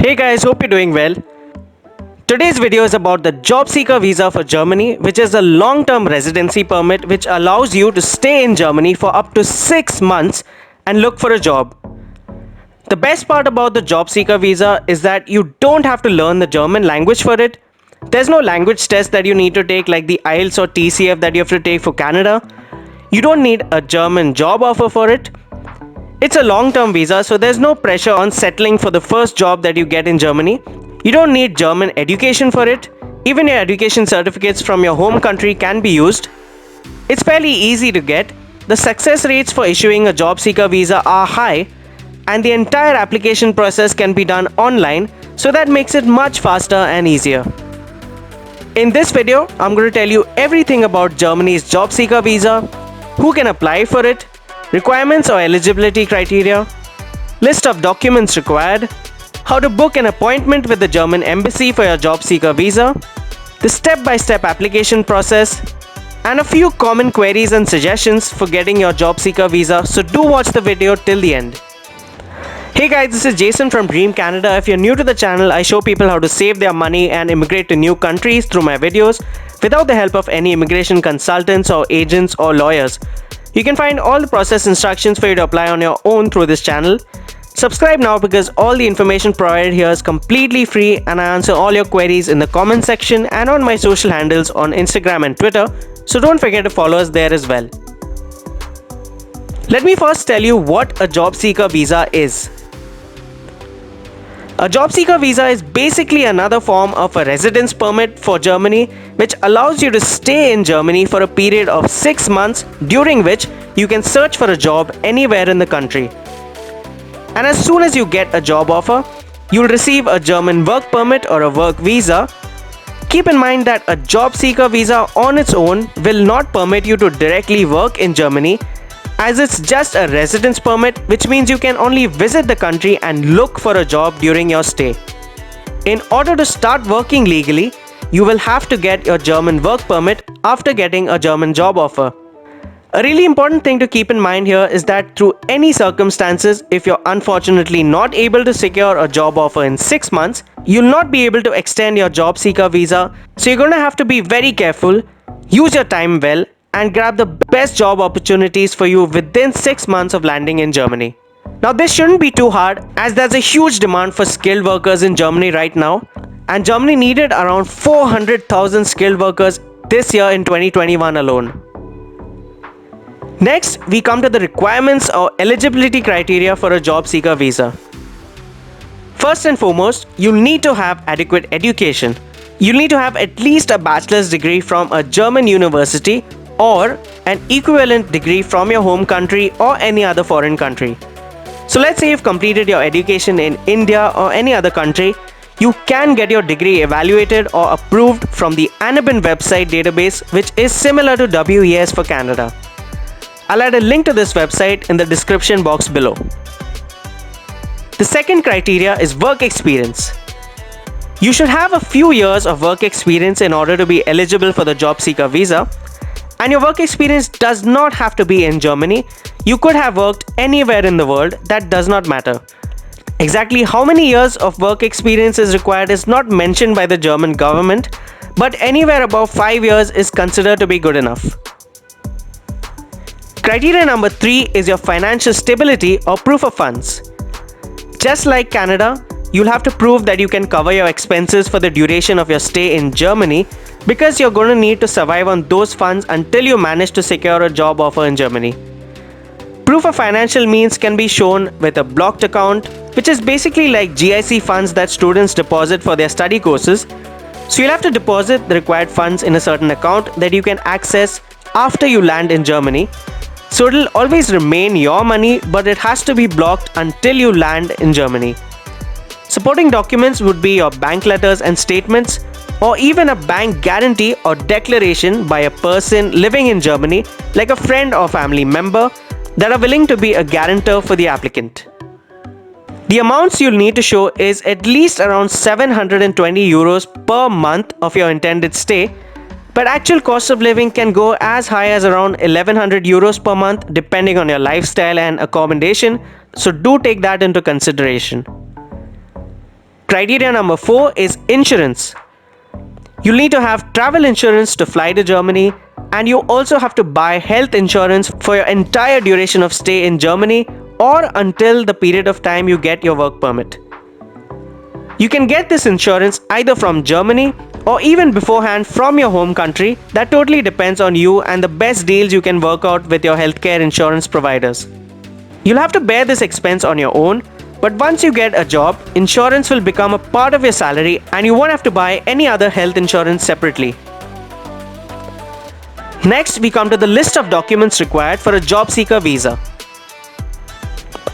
Hey guys, hope you're doing well. Today's video is about the job seeker visa for Germany, which is a long-term residency permit which allows you to stay in Germany for up to 6 months and look for a job. The best part about the job seeker visa is that you don't have to learn the German language for it. There's no language test that you need to take like the IELTS or TCF that you have to take for Canada. You don't need a German job offer for it. It's a long-term visa, so there's no pressure on settling for the first job that you get in Germany. You don't need German education for it. Even your education certificates from your home country can be used. It's fairly easy to get. The success rates for issuing a job seeker visa are high, and the entire application process can be done online, so that makes it much faster and easier. In this video, I'm going to tell you everything about Germany's job seeker visa, who can apply for it, requirements or eligibility criteria, list of documents required, how to book an appointment with the German embassy for your job seeker visa, the step-by-step application process, and a few common queries and suggestions for getting your job seeker visa, so do watch the video till the end. Hey guys, this is Jason from Dream Canada. If you're new to the channel, I show people how to save their money and immigrate to new countries through my videos without the help of any immigration consultants or agents or lawyers. You can find all the process instructions for you to apply on your own through this channel. Subscribe now because all the information provided here is completely free, and I answer all your queries in the comment section and on my social handles on Instagram and Twitter, so don't forget to follow us there as well. Let me first tell you what a job seeker visa is. A job seeker visa is basically another form of a residence permit for Germany, which allows you to stay in Germany for a period of 6 months, during which you can search for a job anywhere in the country. And as soon as you get a job offer, you'll receive a German work permit or a work visa. Keep in mind that a job seeker visa on its own will not permit you to directly work in Germany, as it's just a residence permit, which means you can only visit the country and look for a job during your stay. In order to start working legally, you will have to get your German work permit after getting a German job offer. A really important thing to keep in mind here is that through any circumstances, if you're unfortunately not able to secure a job offer in 6 months, you'll not be able to extend your job seeker visa, so you're going to have to be very careful, use your time well, and grab the best job opportunities for you within 6 months of landing in Germany. Now this shouldn't be too hard, as there's a huge demand for skilled workers in Germany right now, and Germany needed around 400,000 skilled workers this year in 2021 alone. Next, we come to the requirements or eligibility criteria for a job seeker visa. First and foremost, you'll need to have adequate education. You'll need to have at least a bachelor's degree from a German university or an equivalent degree from your home country or any other foreign country. So let's say you've completed your education in India or any other country, you can get your degree evaluated or approved from the Anebin website database, which is similar to WES for Canada. I'll add a link to this website in the description box below. The second criteria is work experience. You should have a few years of work experience in order to be eligible for the job seeker visa. And your work experience does not have to be in Germany. You could have worked anywhere in the world, that does not matter. Exactly how many years of work experience is required is not mentioned by the German government, but anywhere above 5 years is considered to be good enough. Criteria number 3 is your financial stability or proof of funds. Just like Canada, you'll have to prove that you can cover your expenses for the duration of your stay in Germany, because you're going to need to survive on those funds until you manage to secure a job offer in Germany. Proof of financial means can be shown with a blocked account, which is basically like GIC funds that students deposit for their study courses. So you'll have to deposit the required funds in a certain account that you can access after you land in Germany. So it'll always remain your money, but it has to be blocked until you land in Germany. Supporting documents would be your bank letters and statements, or even a bank guarantee or declaration by a person living in Germany, like a friend or family member, that are willing to be a guarantor for the applicant. The amounts you'll need to show is at least around 720 euros per month of your intended stay, but actual cost of living can go as high as around 1100 euros per month depending on your lifestyle and accommodation, so do take that into consideration. Criteria number 4 is insurance. You'll need to have travel insurance to fly to Germany, and you also have to buy health insurance for your entire duration of stay in Germany or until the period of time you get your work permit. You can get this insurance either from Germany or even beforehand from your home country. That totally depends on you and the best deals you can work out with your healthcare insurance providers. You'll have to bear this expense on your own, but once you get a job, insurance will become a part of your salary and you won't have to buy any other health insurance separately. Next, we come to the list of documents required for a job seeker visa.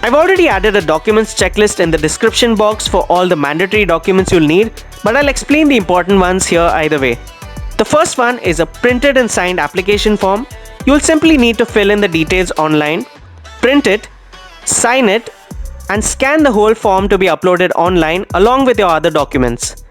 I've already added a documents checklist in the description box for all the mandatory documents you'll need, but I'll explain the important ones here either way. The first one is a printed and signed application form. You'll simply need to fill in the details online, print it, sign it, and scan the whole form to be uploaded online along with your other documents.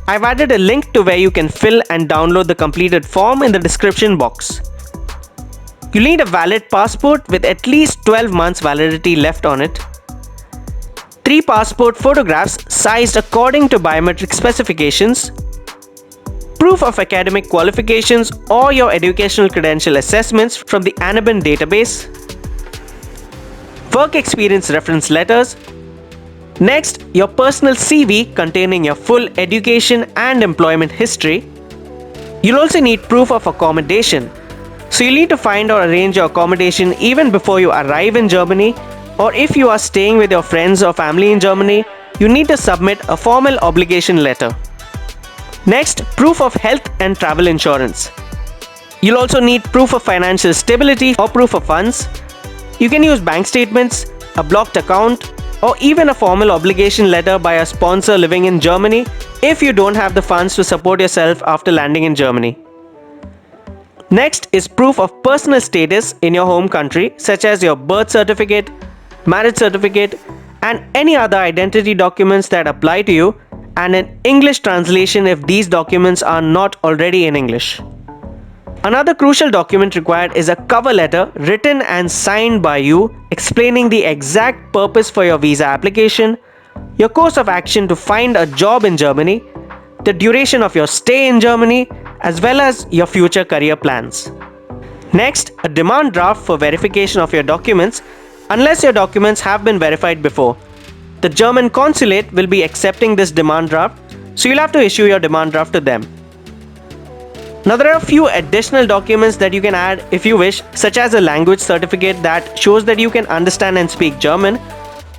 I've added a link to where you can fill and download the completed form in the description box. You'll need a valid passport with at least 12 months validity left on it. 3 passport photographs sized according to biometric specifications. Proof of academic qualifications or your educational credential assessments from the ANABIN database. Work experience reference letters. Next, your personal CV containing your full education and employment history. You'll also need proof of accommodation. So you'll need to find or arrange your accommodation even before you arrive in Germany, or if you are staying with your friends or family in Germany, you need to submit a formal obligation letter. Next, proof of health and travel insurance. You'll also need proof of financial stability or proof of funds. You can use bank statements, a blocked account, or even a formal obligation letter by a sponsor living in Germany if you don't have the funds to support yourself after landing in Germany. Next is proof of personal status in your home country, such as your birth certificate, marriage certificate, and any other identity documents that apply to you, and an English translation if these documents are not already in English. Another crucial document required is a cover letter written and signed by you explaining the exact purpose for your visa application, your course of action to find a job in Germany, the duration of your stay in Germany, as well as your future career plans. Next, a demand draft for verification of your documents unless your documents have been verified before. The German consulate will be accepting this demand draft, so you'll have to issue your demand draft to them. Now there are a few additional documents that you can add if you wish, such as a language certificate that shows that you can understand and speak German.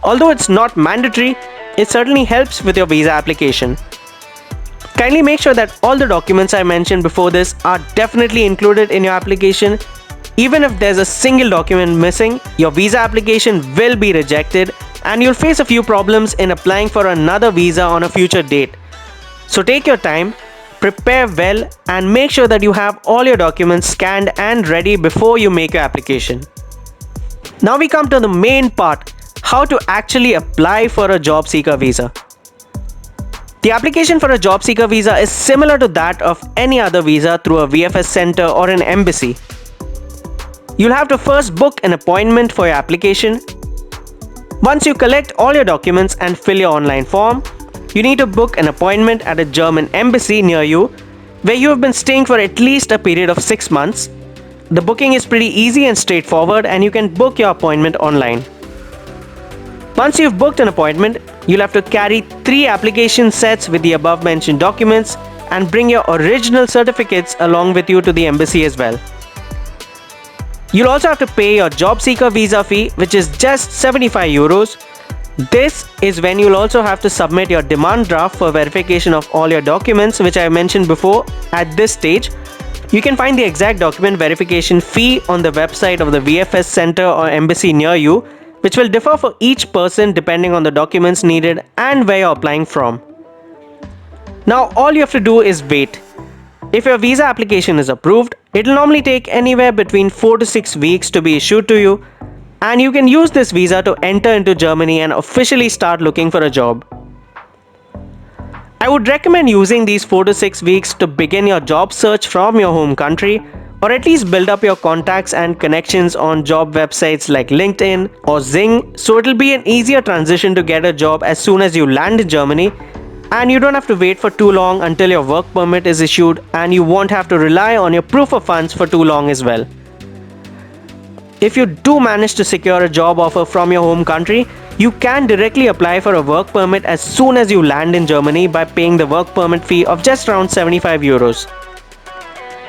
Although it's not mandatory, it certainly helps with your visa application. Kindly make sure that all the documents I mentioned before this are definitely included in your application. Even if there's a single document missing, your visa application will be rejected and you'll face a few problems in applying for another visa on a future date. So take your time, prepare well, and make sure that you have all your documents scanned and ready before you make your application. Now we come to the main part, how to actually apply for a job seeker visa. The application for a job seeker visa is similar to that of any other visa through a VFS center or an embassy. You'll have to first book an appointment for your application. Once you collect all your documents and fill your online form, you need to book an appointment at a German embassy near you where you have been staying for at least a period of 6 months. The booking is pretty easy and straightforward and you can book your appointment online. Once you've booked an appointment, you'll have to carry 3 application sets with the above mentioned documents and bring your original certificates along with you to the embassy as well. You'll also have to pay your job seeker visa fee, which is just 75 euros. This is when you'll also have to submit your demand draft for verification of all your documents, which I mentioned before. At this stage, you can find the exact document verification fee on the website of the VFS center or embassy near you, which will differ for each person depending on the documents needed and where you're applying from. Now all you have to do is wait. If your visa application is approved, it will normally take anywhere between 4 to 6 weeks to be issued to you, and you can use this visa to enter into Germany and officially start looking for a job. I would recommend using these 4 to 6 weeks to begin your job search from your home country, or at least build up your contacts and connections on job websites like LinkedIn or Xing, so it'll be an easier transition to get a job as soon as you land in Germany, and you don't have to wait for too long until your work permit is issued, and you won't have to rely on your proof of funds for too long as well. If you do manage to secure a job offer from your home country, you can directly apply for a work permit as soon as you land in Germany by paying the work permit fee of just around 75 euros.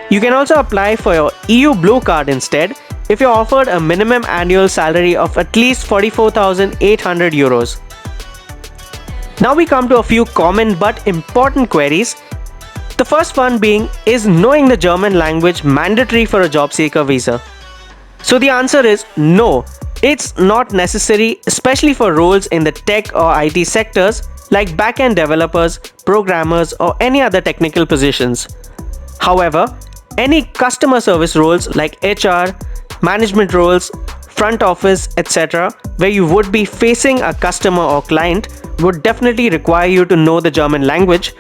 You can also apply for your EU Blue Card instead if you're offered a minimum annual salary of at least 44,800 euros. Now we come to a few common but important queries. The first one being, is knowing the German language mandatory for a job seeker visa? So the answer is no. It's not necessary, especially for roles in the tech or IT sectors like back-end developers, programmers, or any other technical positions. However, any customer service roles like HR, management roles, front office, etc., where you would be facing a customer or client would definitely require you to know the German language.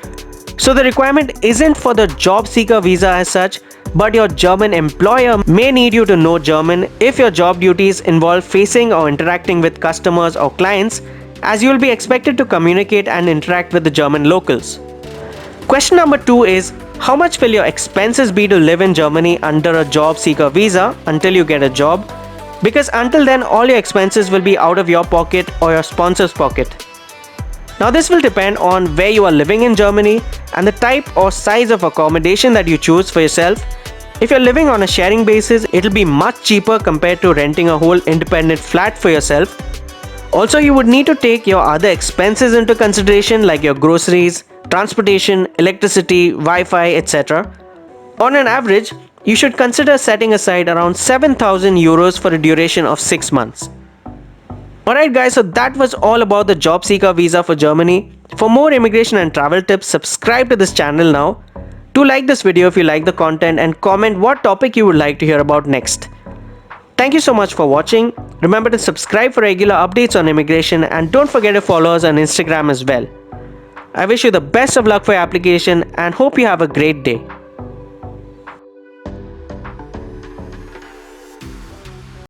So the requirement isn't for the job seeker visa as such, but your German employer may need you to know German if your job duties involve facing or interacting with customers or clients, as you will be expected to communicate and interact with the German locals. Question number 2 is, how much will your expenses be to live in Germany under a job seeker visa until you get a job? Because until then, all your expenses will be out of your pocket or your sponsor's pocket. Now this will depend on where you are living in Germany and the type or size of accommodation that you choose for yourself. If you're living on a sharing basis, it'll be much cheaper compared to renting a whole independent flat for yourself. Also, you would need to take your other expenses into consideration like your groceries, transportation, electricity, Wi-Fi, etc. On an average, you should consider setting aside around 7,000 euros for a duration of 6 months. Alright guys, so that was all about the job seeker visa for Germany. For more immigration and travel tips, subscribe to this channel now. Do like this video if you like the content and comment what topic you would like to hear about next. Thank you so much for watching. Remember to subscribe for regular updates on immigration and don't forget to follow us on Instagram as well. I wish you the best of luck for your application and hope you have a great day.